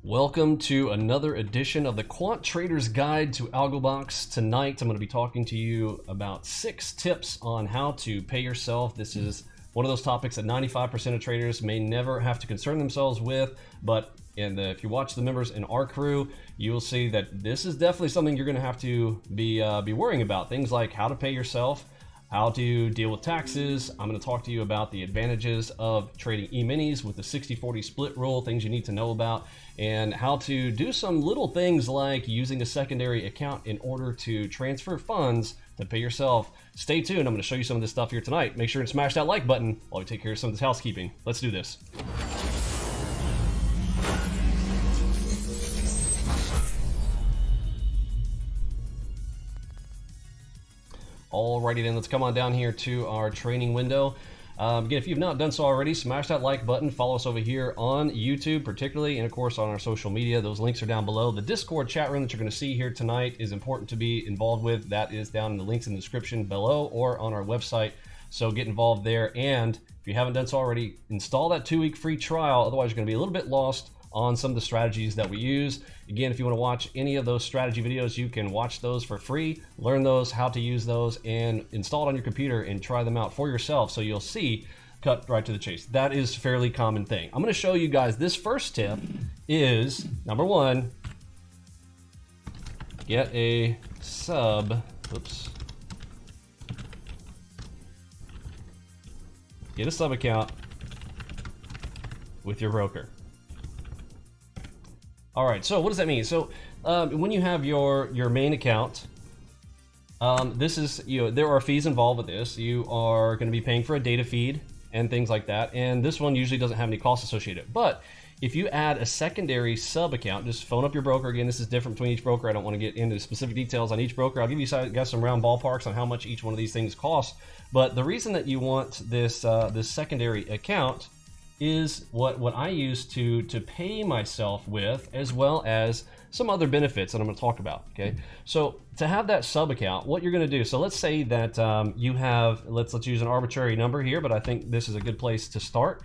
Welcome to another edition of the Quant Trader's Guide to AlgoBox. Tonight I'm going to be talking to you about 6 tips on how to pay yourself. This is one of those topics that 95% of traders may never have to concern themselves with, but if you watch the members in our crew, you will see that this is definitely something you're going to have to be worrying about. Things like how to pay yourself, how to deal with taxes. I'm going to talk to you about the advantages of trading E-minis with the 60-40 split rule, things you need to know about, and how to do some little things like using a secondary account in order to transfer funds to pay yourself. Stay tuned. I'm going to show you some of this stuff here tonight. Make sure and smash that like button while we take care of some of this housekeeping. Let's do this. Alrighty then, let's come on down here to our training window. Again, if you've not done so already, smash that like button. Follow us over here on YouTube particularly, and of course on our social media. Those links are down below. The Discord chat room that you're going to see here tonight is important to be involved with. That is down in the links in the description below or on our website. So get involved there. And if you haven't done so already, install that 2-week free trial. Otherwise, you're going to be a little bit lost on some of the strategies that we use. Again, if you want to watch any of those strategy videos, you can watch those for free, learn those, how to use those, and install it on your computer and try them out for yourself. So you'll see, cut right to the chase. That is a fairly common thing. I'm going to show you guys this first tip is, number 1, get a sub, get a sub account with your broker. All right, so what does that mean? So when you have your main account, this is, there are fees involved with this. You are going to be paying for a data feed and things like that. And this one usually doesn't have any costs associated. But if you add a secondary sub account, just phone up your broker. Again, this is different between each broker. I don't want to get into specific details on each broker. I'll give you guys some round ballparks on how much each one of these things costs. But the reason that you want this this secondary account is what I use to pay myself with, as well as some other benefits that I'm going to talk about. Okay, so to have that sub account, what you're going to do, so let's say that you have, let's use an arbitrary number here, but I think this is a good place to start.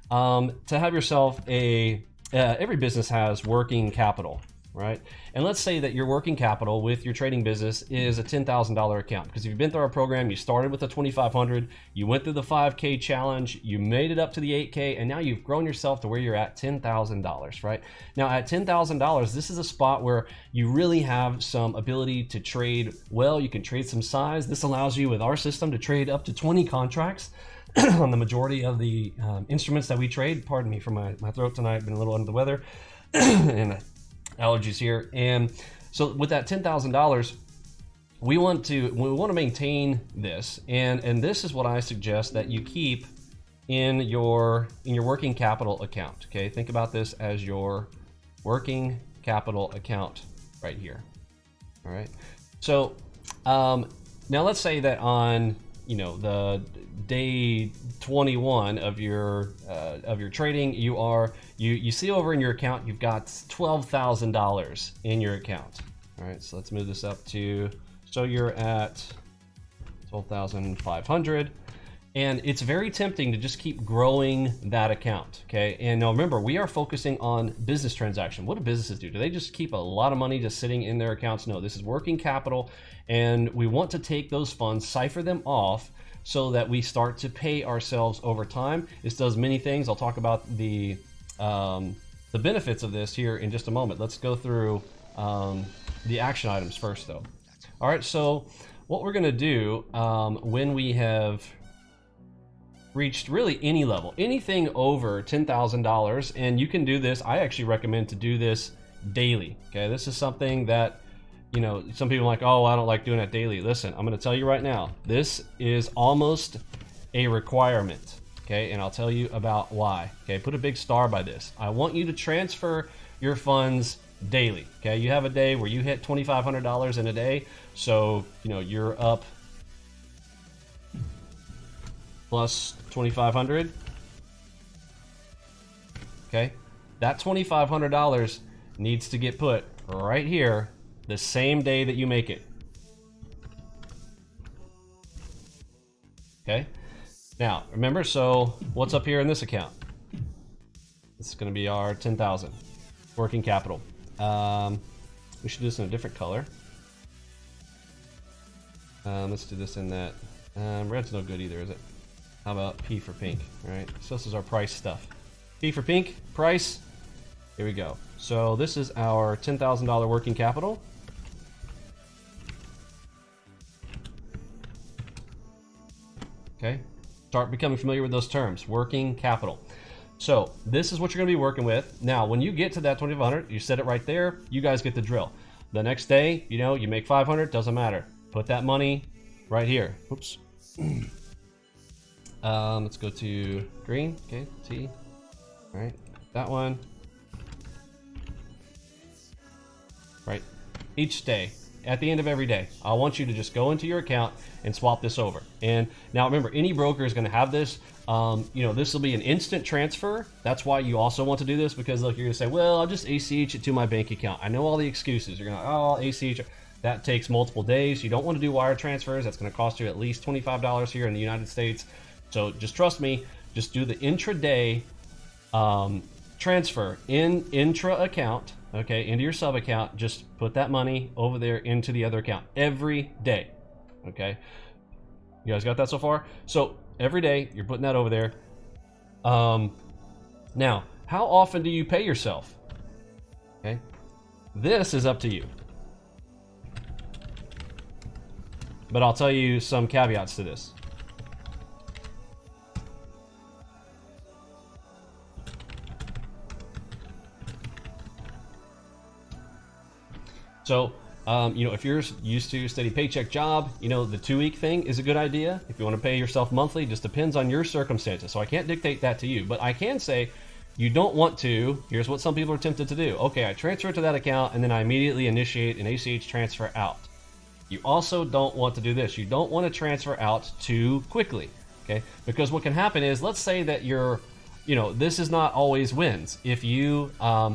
To have yourself every business has working capital, right? And let's say that your working capital with your trading business is a $10,000 account, because if you've been through our program, you started with the 2,500, you went through the 5K challenge, you made it up to the 8K, and now you've grown yourself to where you're at $10,000, right? Now at $10,000, this is a spot where you really have some ability to trade well. You can trade some size. This allows you with our system to trade up to 20 contracts on the majority of the instruments that we trade. Pardon me for my throat tonight, been a little under the weather and allergies here. And so with that $10,000, we want to maintain this, and this is what I suggest that you keep in your working capital account. Okay, think about this as your working capital account right here. All right, so now let's say that on the day 21 of your trading, you see over in your account you've got $12,000 in your account. All right, so let's move this up to, so you're at 12,500, and it's very tempting to just keep growing that account. Okay, and now remember, we are focusing on business transaction. What do businesses do? Do they just keep a lot of money just sitting in their accounts? No, this is working capital, and we want to take those funds, cipher them off, so that we start to pay ourselves over time. This does many things. I'll talk about the benefits of this here in just a moment. Let's go through the action items first, though. All right, so what we're going to do when we have reached really any level, anything over $10,000, and you can do this. I actually recommend to do this daily. Okay, this is something that, some people are like, oh, I don't like doing that daily. Listen, I'm going to tell you right now, this is almost a requirement. Okay, and I'll tell you about why. Okay, put a big star by this. I want you to transfer your funds daily. Okay, you have a day where you hit $2,500 in a day, so you're up plus 2,500. Okay, that $2,500 needs to get put right here the same day that you make it. Okay, now remember, so what's up here in this account? This is going to be our 10,000. working capital. We should do this in a different color. Let's do this in that. Red's no good either, is it? How about P for pink? All right, so this is our price stuff. P for pink, price. Here we go. So this is our $10,000 working capital. Okay, start becoming familiar with those terms, working capital. So this is what you're gonna be working with. Now, when you get to that 2,500, you set it right there, you guys get the drill. The next day, you know, you make 500, doesn't matter. Put that money right here. Oops. Let's go to green, okay, T. All right, that one. Right, each day. At the end of every day, I want you to just go into your account and swap this over. And now remember, any broker is going to have this. You know, this will be an instant transfer. That's why you also want to do this, because look, you're going to say, well, I'll just ACH it to my bank account. I know all the excuses. You're going to, oh, I'll ACH it. That takes multiple days. You don't want to do wire transfers. That's going to cost you at least $25 here in the United States. So just trust me, just do the intraday transfer in intra account. Okay, into your sub account, just put that money over there into the other account every day. Okay, you guys got that so far? So every day you're putting that over there. Now, how often do you pay yourself? Okay, this is up to you. But I'll tell you some caveats to this. So, you know, if you're used to a steady paycheck job, you know, the 2-week thing is a good idea. If you want to pay yourself monthly, just depends on your circumstances. So I can't dictate that to you, but I can say you don't want to. Here's what some people are tempted to do. Okay, I transfer it to that account and then I immediately initiate an ACH transfer out. You also don't want to do this. You don't want to transfer out too quickly, okay? Because what can happen is, let's say that you're, you know, this is not always wins. If you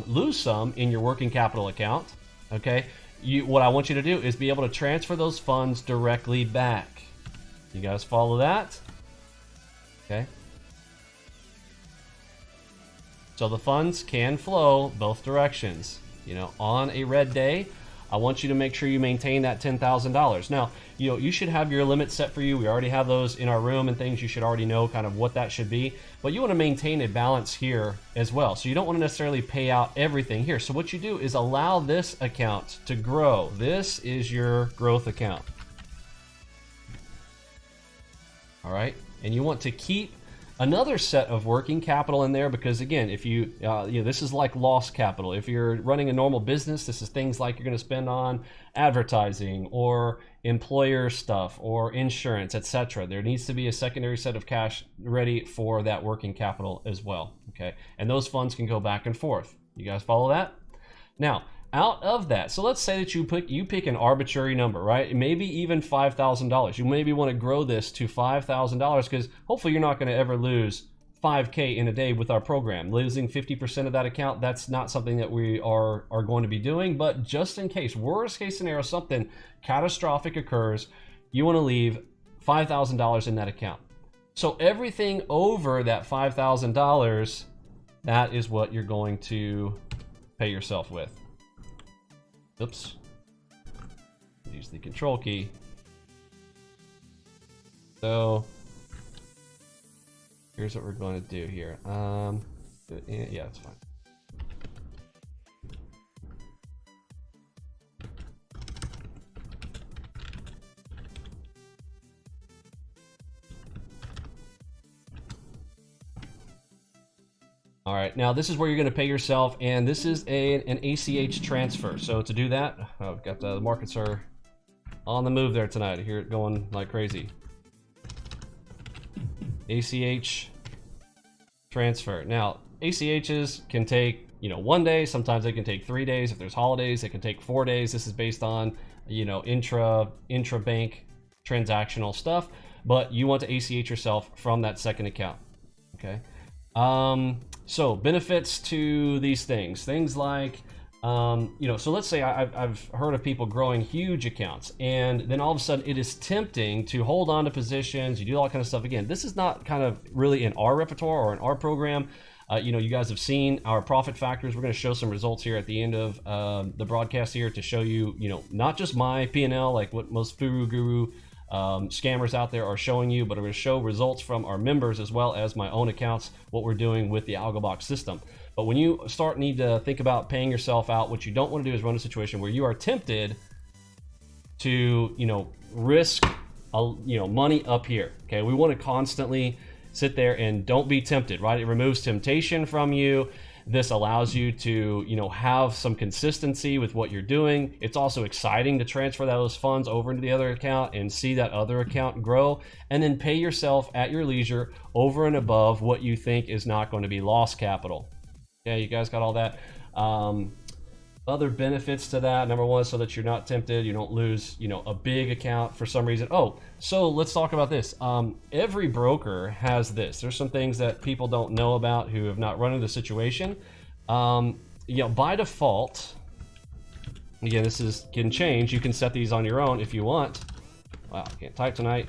lose some in your working capital account, okay, what I want you to do is be able to transfer those funds directly back. You guys follow that? Okay. So the funds can flow both directions. You know, on a red day, I want you to make sure you maintain that $10,000. Now, you know, you should have your limit set for you. We already have those in our room and things. You should already know kind of what that should be. But you want to maintain a balance here as well. So you don't want to necessarily pay out everything here. So what you do is allow this account to grow. This is your growth account. All right. And you want to keep another set of working capital in there, because again, if you, you know, this is like lost capital. If you're running a normal business, this is things like you're going to spend on advertising or employer stuff or insurance, etc. There needs to be a secondary set of cash ready for that working capital as well. Okay, and those funds can go back and forth. You guys follow that? Now, out of that, so let's say that you pick an arbitrary number, right? Maybe even $5,000. You maybe want to grow this to $5,000, because hopefully you're not going to ever lose $5K in a day with our program. Losing 50% of that account, that's not something that we are going to be doing. But just in case, worst case scenario, something catastrophic occurs, you want to leave $5,000 in that account. So everything over that $5,000, that is what you're going to pay yourself with. Oops. Use the control key. So here's what we're going to do here. Yeah, it's fine. All right, now this is where you're going to pay yourself, and this is an ACH transfer. So to do that, I've got the markets are on the move there tonight. I hear it going like crazy. ACH transfer. Now, ACHs can take, you know, 1 day. Sometimes they can take 3 days. If there's holidays, it can take 4 days. This is based on, you know, intra-bank transactional stuff. But you want to ACH yourself from that second account. Okay. So benefits to these things like, you know, so let's say I've heard of people growing huge accounts, and then all of a sudden it is tempting to hold on to positions. You do all that kind of stuff. Again, this is not kind of really in our repertoire or in our program. You know, you guys have seen our profit factors. We're going to show some results here at the end of the broadcast here to show you, you know, not just my P&L like what most Furu Guru scammers out there are showing you, but I'm going to show results from our members as well as my own accounts, what we're doing with the AlgoBox system. But when you need to think about paying yourself out, what you don't want to do is run a situation where you are tempted to, you know, risk money up here. Okay, we want to constantly sit there and don't be tempted, right? It removes temptation from you. This allows you to, you know, have some consistency with what you're doing. It's also exciting to transfer those funds over into the other account and see that other account grow, and then pay yourself at your leisure over and above what you think is not going to be lost capital. Okay, you guys got all that. Other benefits to that, number one, so that you're not tempted, you don't lose, you know, a big account for some reason. Oh, so let's talk about this. Every broker has this. There's some things that people don't know about who have not run into the situation. You know, by default, again, this can change. You can set these on your own if you want. Wow, I can't type tonight.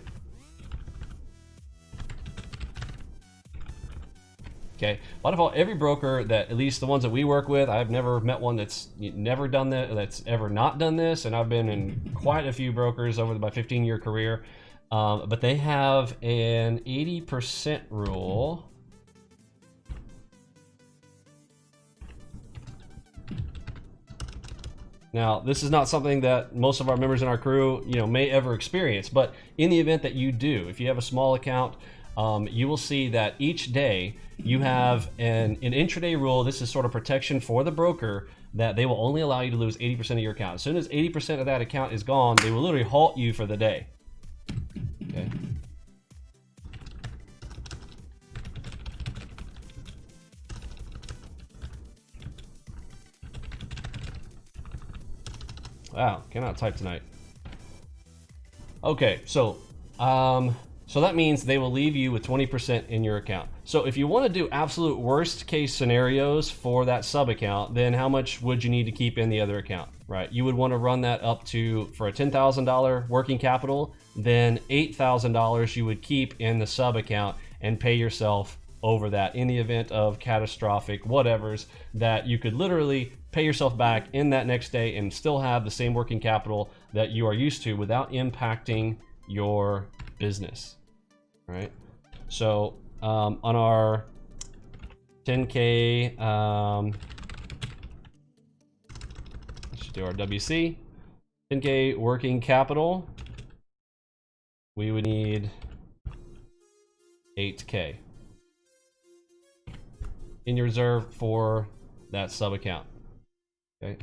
Okay, by default, every broker that, at least the ones that we work with, I've never met one that's never done that, that's ever not done this, and I've been in quite a few brokers over my 15-year career, but they have an 80% rule. Now, this is not something that most of our members in our crew, you know, may ever experience, but in the event that you do, if you have a small account, you will see that each day you have an intraday rule. This is sort of protection for the broker, that they will only allow you to lose 80% of your account. As soon as 80% of that account is gone, they will literally halt you for the day. Okay. Wow, cannot type tonight. Okay, so that means they will leave you with 20% in your account. So if you want to do absolute worst case scenarios for that sub account, then how much would you need to keep in the other account, right? You would want to run that up to, for a $10,000 working capital, then $8,000 you would keep in the sub account and pay yourself over that in the event of catastrophic whatevers, that you could literally pay yourself back in that next day and still have the same working capital that you are used to without impacting your business. Right? So on our 10K, let's do our WC, 10K working capital, we would need 8K in your reserve for that sub account. Okay,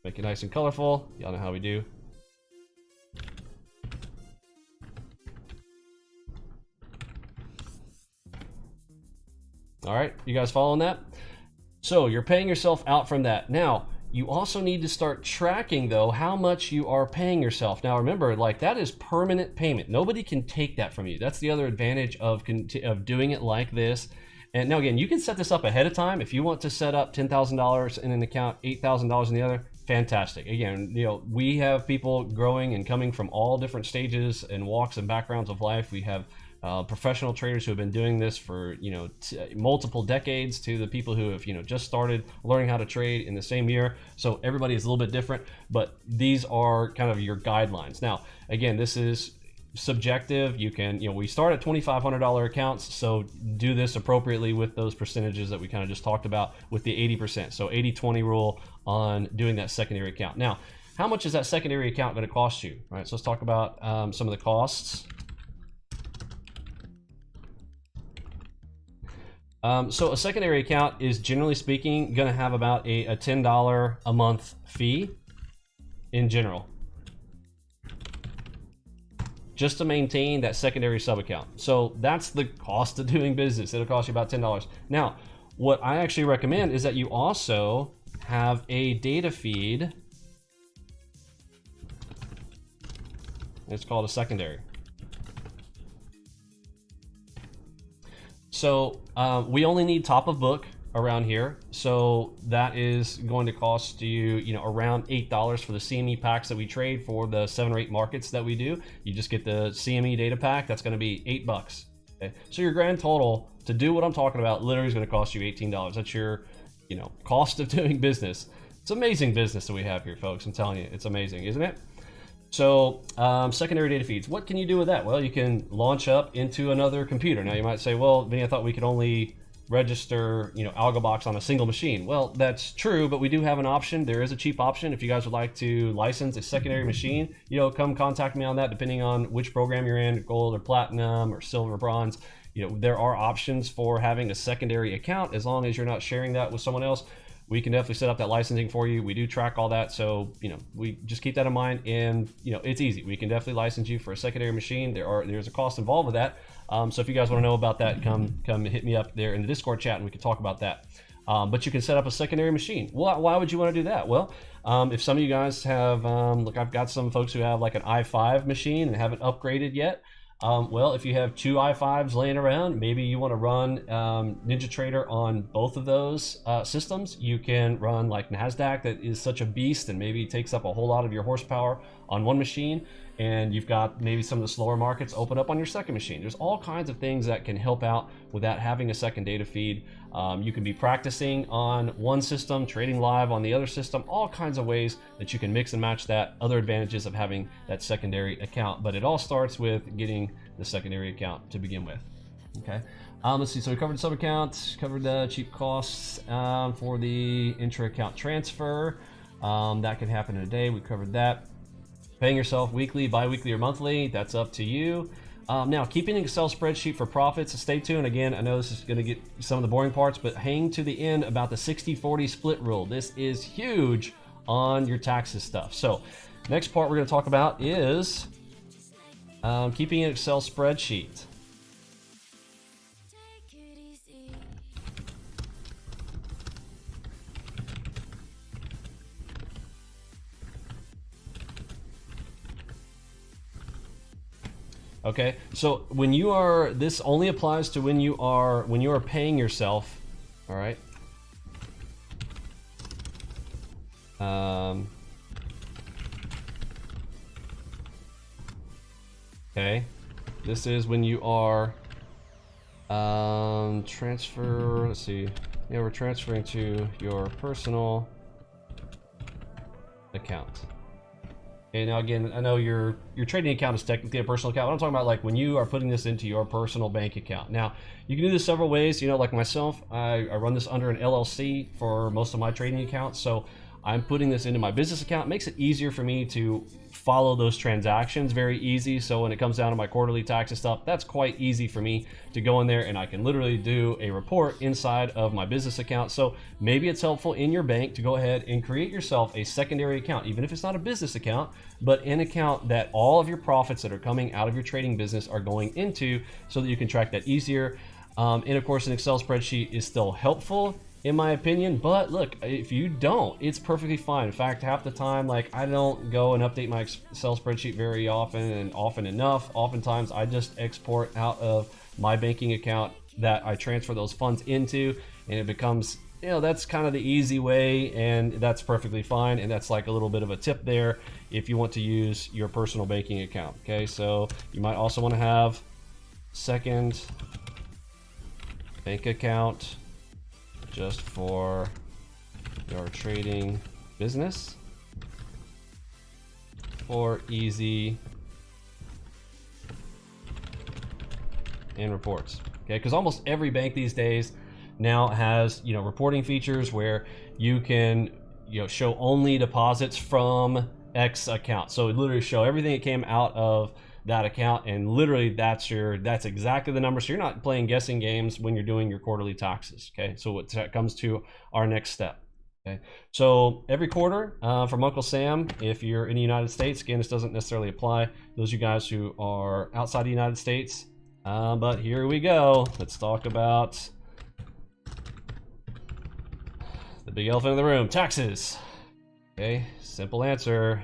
make it nice and colorful. Y'all know how we do. All right, you guys following that? So you're paying yourself out from that. Now, you also need to start tracking, though, how much you are paying yourself. Now, remember, like, that is permanent payment. Nobody can take that from you. That's the other advantage of doing it like this. And now, again, you can set this up ahead of time. If you want to set up $10,000 in an account, $8,000 in the other, fantastic. Again, you know, we have people growing and coming from all different stages and walks and backgrounds of life. We have professional traders who have been doing this for, you know, multiple decades, to the people who have, you know, just started learning how to trade in the same year. So everybody is a little bit different, but these are kind of your guidelines. Now, again, this is subjective. You can, you know, we start at $2,500 accounts, so do this appropriately with those percentages that we kind of just talked about with the 80%. So 80-20 rule on doing that secondary account. Now, how much is that secondary account going to cost you? All right, so let's talk about some of the costs. So a secondary account is, generally speaking, going to have about a $10 a month fee in general, just to maintain that secondary sub account. So that's the cost of doing business. It'll cost you about $10. Now, what I actually recommend is that you also have a data feed. It's called a secondary. So we only need top of book around here. So that is going to cost you, you know, around $8 for the CME packs that we trade for the 7 or 8 markets that we do. You just get the CME data pack. That's going to be $8. Okay. So your grand total to do what I'm talking about literally is going to cost you $18. That's your, you know, cost of doing business. It's amazing business that we have here, folks. I'm telling you, it's amazing, isn't it? So secondary data feeds, what can you do with that? Well, you can launch up into another computer. Now you might say, well, Vinny, I thought we could only register, you know, AlgoBox on a single machine. Well, that's true, but we do have an option. There is a cheap option. If you guys would like to license a secondary machine, you know, come contact me on that, depending on which program you're in, gold or platinum or silver or bronze. You know, there are options for having a secondary account as long as you're not sharing that with someone else. We can definitely set up that licensing for you. We do track all that, so you know, we just keep that in mind. And you know, it's easy. We can definitely license you for a secondary machine. There's a cost involved with that. So if you guys want to know about that, come hit me up there in the Discord chat, and we can talk about that. But you can set up a secondary machine. Why would you want to do that? Well, if some of you guys have, look, I've got some folks who have like an i5 machine and haven't upgraded yet. Well, if you have two i5s laying around, maybe you want to run NinjaTrader on both of those systems. You can run like NASDAQ, that is such a beast and maybe takes up a whole lot of your horsepower on one machine, and you've got maybe some of the slower markets open up on your second machine. There's all kinds of things that can help out without having a second data feed. You can be practicing on one system, trading live on the other system, all kinds of ways that you can mix and match that, other advantages of having that secondary account. But it all starts with getting the secondary account to begin with. Okay, let's see, so we covered sub-accounts, covered the cheap costs for the intra-account transfer. That can happen in a day, we covered that. Paying yourself weekly, bi-weekly, or monthly, that's up to you. Now, keeping an Excel spreadsheet for profits, stay tuned. Again, I know this is going to get some of the boring parts, but hang to the end about the 60-40 split rule. This is huge on your taxes stuff. So, next part we're going to talk about is keeping an Excel spreadsheet. Okay, so when you are, this only applies to when you are paying yourself, all right? Okay, this is when you are transfer, let's see, yeah, we're transferring to your personal account. Okay, now again, I know your trading account is technically a personal account, but I'm talking about like when you are putting this into your personal bank account. Now, you can do this several ways. You know, like myself, I run this under an LLC for most of my trading accounts, so I'm putting this into my business account. It makes it easier for me to follow those transactions, very easy. So when it comes down to my quarterly taxes stuff, that's quite easy for me to go in there and I can literally do a report inside of my business account. So maybe it's helpful in your bank to go ahead and create yourself a secondary account, even if it's not a business account, but an account that all of your profits that are coming out of your trading business are going into, so that you can track that easier. And of course, an Excel spreadsheet is still helpful, in my opinion, but look, if you don't, it's perfectly fine. In fact, half the time, like, I don't go and update my Excel spreadsheet very often and often enough. Oftentimes, I just export out of my banking account that I transfer those funds into, and it becomes, you know, that's kind of the easy way, and that's perfectly fine. And that's like a little bit of a tip there if you want to use your personal banking account. Okay, so you might also want to have second bank account just for your trading business for easy and reports. Okay, because almost every bank these days now has, you know, reporting features where you can, you know, show only deposits from X account. So it literally show everything that came out of that account, and literally that's exactly the number. So you're not playing guessing games when you're doing your quarterly taxes. Okay, so it comes to our next step. Okay, so every quarter from Uncle Sam, if you're in the United States, again, this doesn't necessarily apply those of you guys who are outside the United States, but here we go. Let's talk about the big elephant in the room: taxes. Okay, simple answer.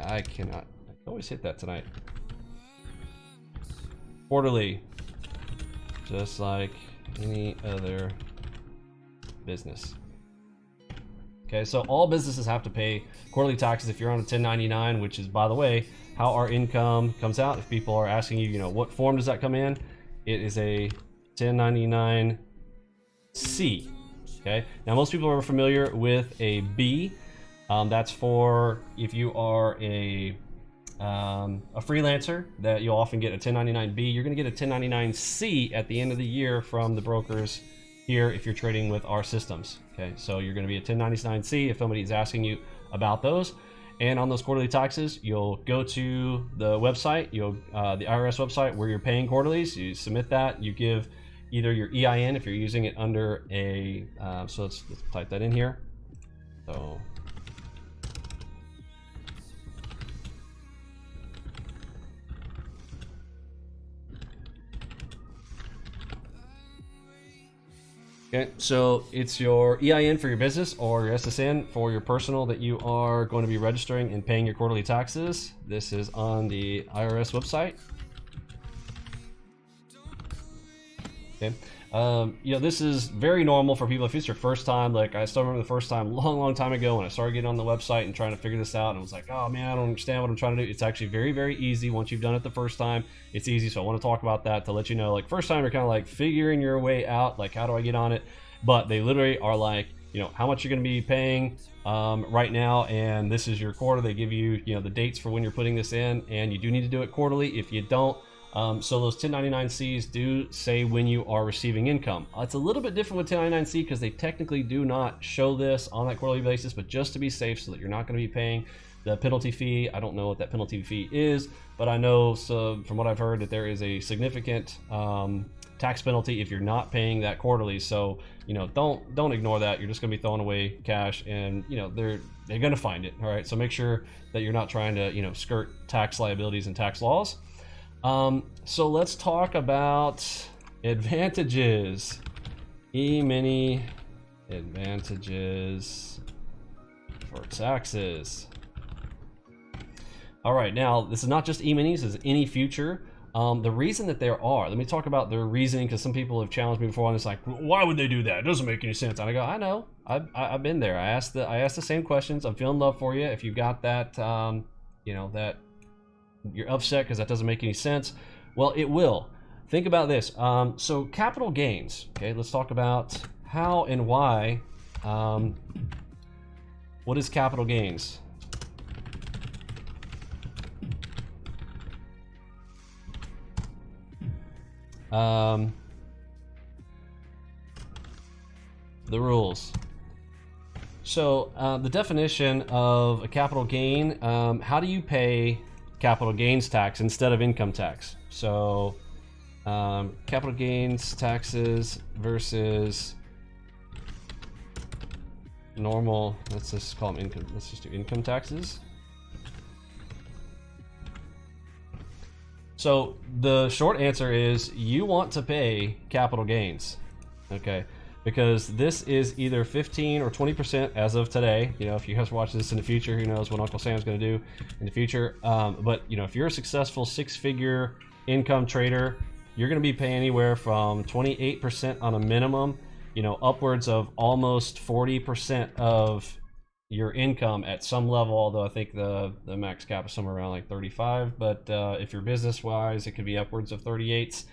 I always hit that tonight. Quarterly, just like any other business. Okay, so all businesses have to pay quarterly taxes if you're on a 1099, which is, by the way, how our income comes out. If people are asking you, what form does that come in? It is a 1099-C. Okay, now most people are familiar with a B. That's for if you are a freelancer, that you'll often get a 1099-B. You're going to get a 1099-C at the end of the year from the brokers here if you're trading with our systems. Okay, so you're going to be a 1099-C if somebody is asking you about those. And on those quarterly taxes, you'll go to the website, the IRS website where you're paying quarterlies. You submit that. You give either your EIN if you're using it under a. So let's type that in here. So. Okay, so it's your EIN for your business or your SSN for your personal that you are going to be registering and paying your quarterly taxes. This is on the IRS website. Okay, this is very normal for people if it's your first time. Like I still remember the first time, long time ago when I started getting on the website and trying to figure this out, and I was like, oh man, I don't understand what I'm trying to do. It's actually very easy once you've done it the first time. It's easy, so I want to talk about that to let you know, like first time you're kind of like figuring your way out, like how do I get on it? But they literally are like, how much you're going to be paying right now, and this is your quarter. They give you, the dates for when you're putting this in, and you do need to do it quarterly. If you don't, so those 1099-Cs do say when you are receiving income. It's a little bit different with 1099-C because they technically do not show this on that quarterly basis, but just to be safe so that you're not going to be paying the penalty fee. I don't know what that penalty fee is, but I know from what I've heard that there is a significant tax penalty if you're not paying that quarterly. So don't ignore that. You're just going to be throwing away cash, and they're going to find it. All right, so make sure that you're not trying to skirt tax liabilities and tax laws. So let's talk about advantages. Emini advantages for taxes. All right, now this is not just E-minis, this is any future. The reason that there are, let me talk about their reasoning, because some people have challenged me before and it's like, why would they do that? It doesn't make any sense. And I go, I know, I've been there. I asked the same questions. I'm feeling love for you. If you've got that, that you're upset because that doesn't make any sense. Well, it will. Think about this. So capital gains. Okay, let's talk about how and why. What is capital gains? The rules. So the definition of a capital gain, how do you pay capital gains tax instead of income tax? So capital gains taxes versus normal, let's just call them income, let's just do income taxes. So the short answer is you want to pay capital gains, okay? Because this is either 15 or 20% as of today. If you guys watch this in the future, who knows what Uncle Sam's going to do in the future. But if you're a successful six-figure income trader, you're going to be paying anywhere from 28% on a minimum, upwards of almost 40% of your income at some level. Although I think the max cap is somewhere around like 35. But if you're business-wise, it could be upwards of 38.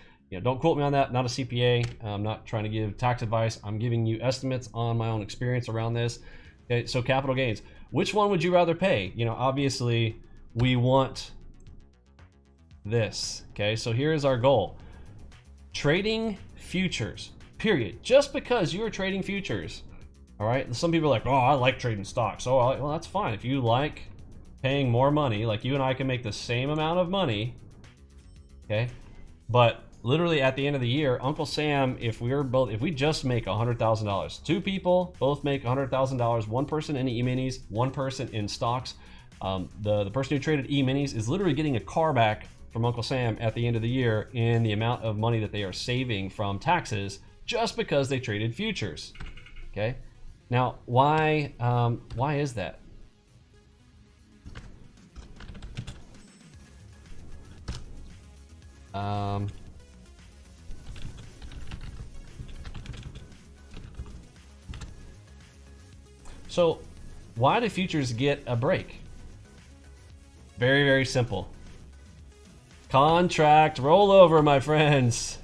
Don't quote me on that. Not a CPA. I'm not trying to give tax advice. I'm giving you estimates on my own experience around this. Okay, so capital gains. Which one would you rather pay? Obviously, we want this. Okay, so here is our goal. Trading futures, period. Just because you are trading futures, all right? Some people are like, oh, I like trading stocks. Oh, well, that's fine. If you like paying more money, like you and I can make the same amount of money, okay? But literally at the end of the year, Uncle Sam, if we just make $100,000, two people both make $100,000, one person in E-minis, one person in stocks. The person who traded E-minis is literally getting a car back from Uncle Sam at the end of the year in the amount of money that they are saving from taxes just because they traded futures. Okay, now why is that? So why do futures get a break? Very, very simple. Contract rollover, my friends.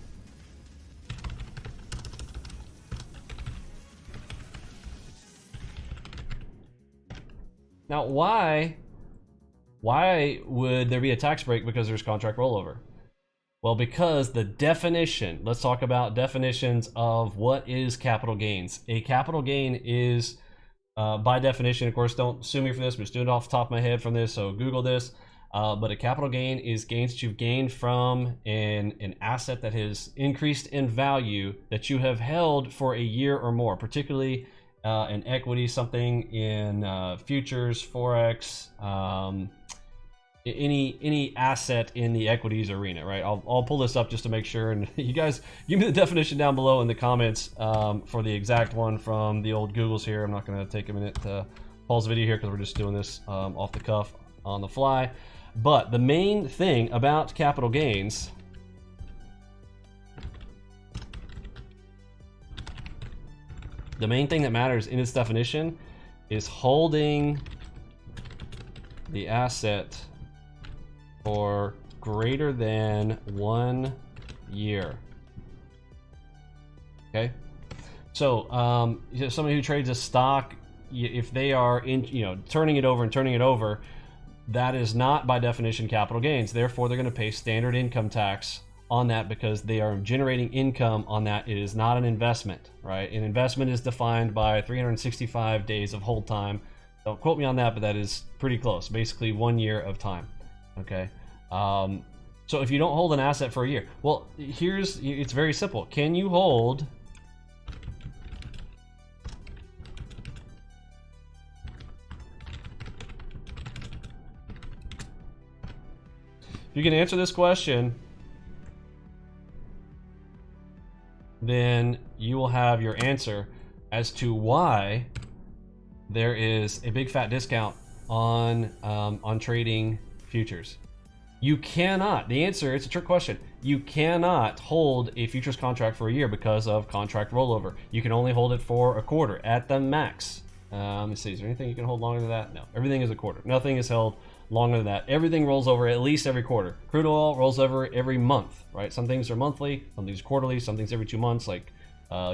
Now, why would there be a tax break because there's contract rollover? Well, because the definition, let's talk about definitions of what is capital gains. A capital gain is, by definition, of course, don't sue me for this, I'm just doing it off the top of my head from this, so Google this. But a capital gain is gains that you've gained from an asset that has increased in value that you have held for a year or more, particularly in equity, something in futures, forex, any asset in the equities arena, right? I'll pull this up just to make sure, and you guys give me the definition down below in the comments for the exact one from the old Googles here. I'm not going to take a minute to pause the video here because we're just doing this off the cuff on the fly. But the main thing about capital gains the main thing that matters in its definition is holding the asset for greater than 1 year. Okay, so somebody who trades a stock, if they are turning it over, that is not by definition capital gains. Therefore, they're going to pay standard income tax on that because they are generating income on that. It is not an investment, right? An investment is defined by 365 days of hold time. Don't quote me on that, but that is pretty close. Basically 1 year of time. Okay. So if you don't hold an asset for a year, well, it's very simple. Can you hold you can answer this question, then you will have your answer as to why there is a big fat discount on trading futures. You cannot, the answer, it's a trick question. You cannot hold a futures contract for a year because of contract rollover. You can only hold it for a quarter at the max. Let me see, is there anything you can hold longer than that? No, everything is a quarter. Nothing is held longer than that. Everything rolls over at least every quarter. Crude oil rolls over every month, right? Some things are monthly, some things are quarterly, some things every 2 months, like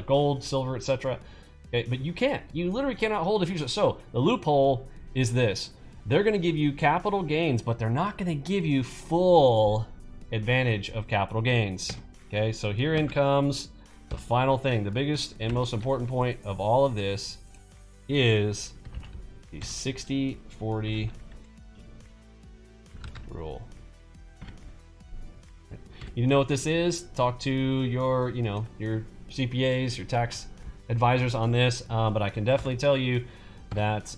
gold, silver, etc. Okay, but you can't. You literally cannot hold a future. So the loophole is this. They're going to give you capital gains, but they're not going to give you full advantage of capital gains. Okay, so herein comes the final thing. The biggest and most important point of all of this is the 60-40 rule. You know what this is? Talk to your CPAs, your tax advisors on this, but I can definitely tell you that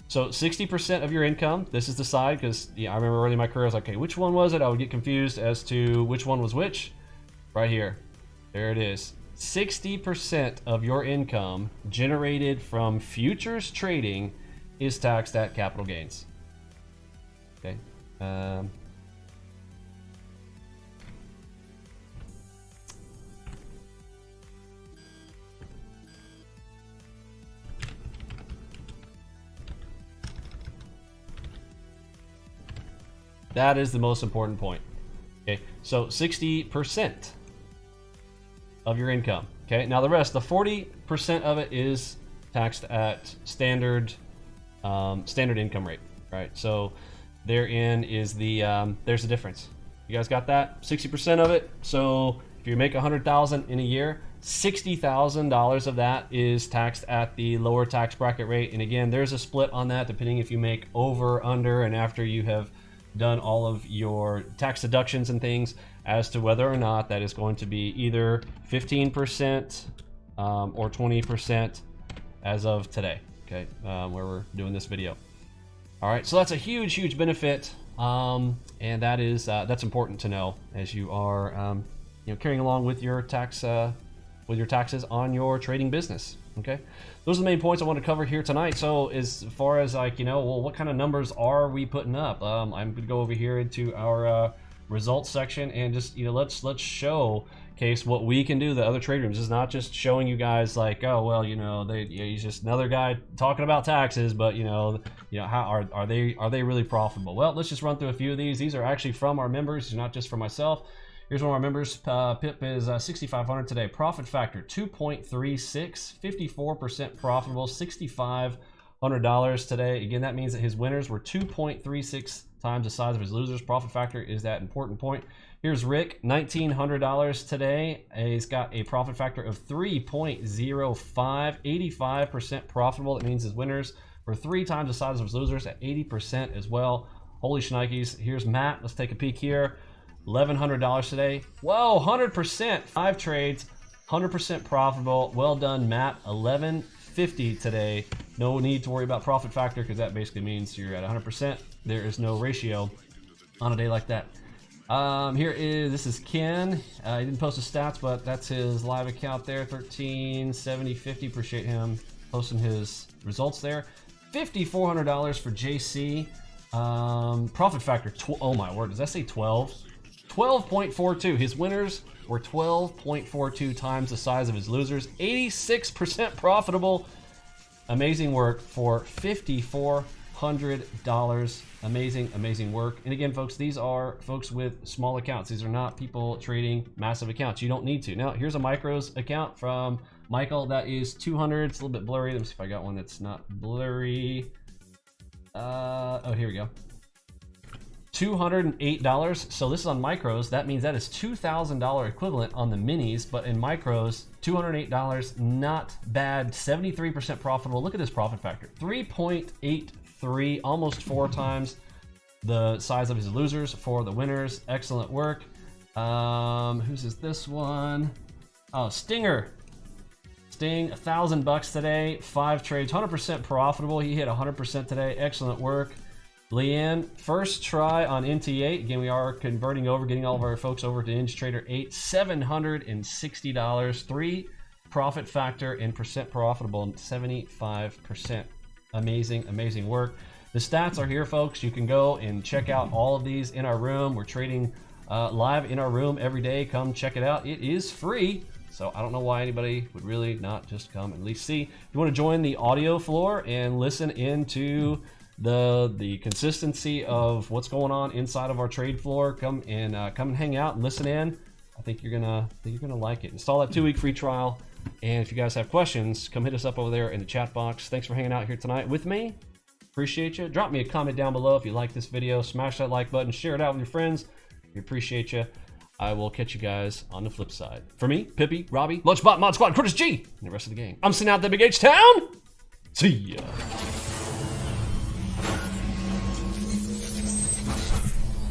so 60% of your income, this is the side, because I remember early in my career I was like, okay, which one was it? I would get confused as to which one was which. Right here, there it is. 60% of your income generated from futures trading is taxed at capital gains. Okay. That is the most important point. Okay, so 60% of your income. Okay, now the rest, the 40% of it is taxed at standard income rate, right? So therein is there's the difference. You guys got that? 60% of it. So if you make $100,000 in a year, $60,000 of that is taxed at the lower tax bracket rate. And again, there's a split on that depending if you make over, under, and after you have done all of your tax deductions and things as to whether or not that is going to be either 15% or 20% as of today, okay, where we're doing this video. All right, so that's a huge benefit, and that is that's important to know as you are carrying along with your taxes on your trading business. Okay, those are the main points I want to cover here tonight. So as far as well, what kind of numbers are we putting up? I'm going to go over here into our results section and just let's show case what we can do, the other trade rooms, is not just showing you guys like, oh well, you know, he's just another guy talking about taxes, but you know how are they really profitable? Well, let's just run through a few of these. These are actually from our members, not just for myself. Here's one of our members. Pip is 6,500 today. Profit factor 2.36, 54% profitable, $6,500 today. Again, that means that his winners were 2.36 times the size of his losers. Profit factor is that important point. Here's Rick, $1,900 today. He's got a profit factor of 3.05, 85% profitable. That means his winners were 3 times the size of his losers at 80% as well. Holy shnikes. Here's Matt. Let's take a peek here. $1,100 today. Whoa, 100%. 5 trades, 100% profitable. Well done, Matt. $1,150 today. No need to worry about profit factor because that basically means you're at 100%. There is no ratio on a day like that. This is Ken. He didn't post his stats, but that's his live account there. 1370.50. Appreciate him posting his results there. $5,400 for JC. Profit factor. Oh my word, does that say 12? 12.42. His winners were 12.42 times the size of his losers. 86% profitable. Amazing work for $5,400. Amazing work. And again, folks, these are folks with small accounts. These are not people trading massive accounts. You don't need to. Now, here's a micros account from Michael. That is 200. It's a little bit blurry. Let me see if I got one that's not blurry. Oh, here we go. $208. So this is on micros. That means that is $2,000 equivalent on the minis, but in micros, $208. Not bad. 73% profitable. Look at this profit factor. 3.83, almost 4 times the size of his losers for the winners. Excellent work. Whose is this one? Oh, Stinger. Sting, $1,000 today. 5 trades, 100% profitable. He hit 100% today. Excellent work. Leanne, first try on NT8. Again, we are converting over, getting all of our folks over to IntraDay 8. $760. 3 profit factor and percent profitable, 75%. Amazing work. The stats are here, folks. You can go and check out all of these in our room. We're trading live in our room every day. Come check it out. It is free. So I don't know why anybody would really not just come and at least see. If you want to join the audio floor and listen into the consistency of what's going on inside of our trade floor, come and hang out and listen in. I think you're gonna like it. Install that 2-week free trial, and if you guys have questions, come hit us up over there in the chat box. Thanks for hanging out here tonight with me. Appreciate you. Drop me a comment down below if you like this video. Smash that like button. Share it out with your friends. We appreciate you. I will catch you guys on the flip side. For me, Pippi, Robbie, Lunchbot, Mod Squad, Curtis G, and the rest of the gang, I'm sending out the Big H Town. See ya.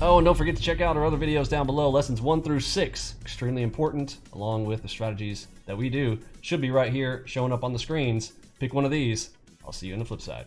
Oh, and don't forget to check out our other videos down below. Lessons 1 through 6, extremely important, along with the strategies that we do. Should be right here, showing up on the screens. Pick one of these. I'll see you on the flip side.